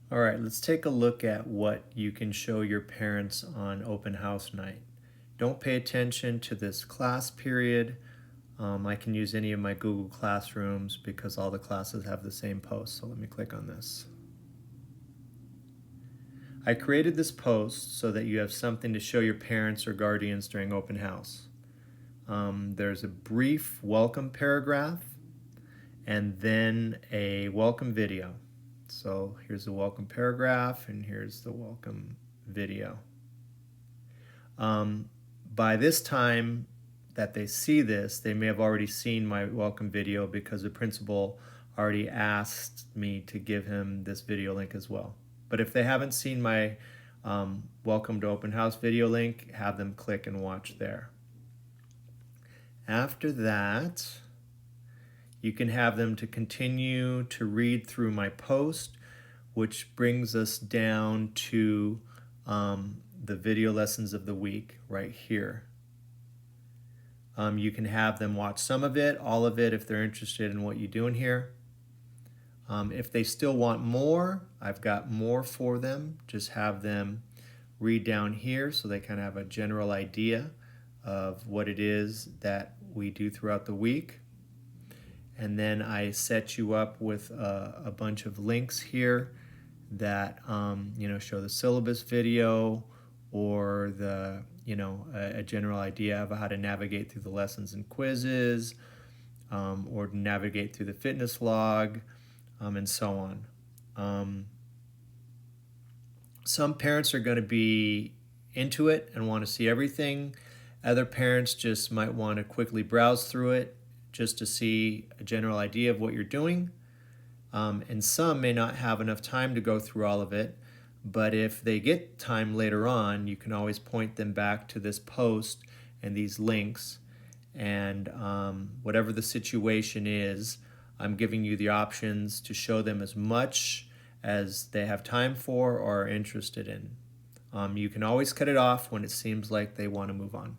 All right, let's take a look at what you can show your parents on open house night. Don't pay attention to this class period. I can use any of my Google Classrooms because all the classes have the same post. So let me click on this. I created this post so that you have something to show your parents or guardians during open house. There's a brief welcome paragraph and then a welcome video. So here's the welcome paragraph and here's the welcome video. By this time that they see this, they may have already seen my welcome video because the principal already asked me to give him this video link as well. But if they haven't seen my welcome to open house video link, have them click and watch there. After that, you can have them to continue to read through my post, which brings us down to the video lessons of the week right here. You can have them watch some of it, all of it, if they're interested in what you're doing here. If they still want more, I've got more for them. Just have them read down here so they kind of have a general idea of what it is that we do throughout the week. And then I set you up with a bunch of links here that show the syllabus video or the a general idea of how to navigate through the lessons and quizzes, or navigate through the fitness log, and so on. Some parents are going to be into it and want to see everything. Other parents just might want to quickly browse through it just to see a general idea of what you're doing. And some may not have enough time to go through all of it, but if they get time later on, you can always point them back to this post and these links. And whatever the situation is, I'm giving you the options to show them as much as they have time for or are interested in. You can always cut it off when it seems like they want to move on.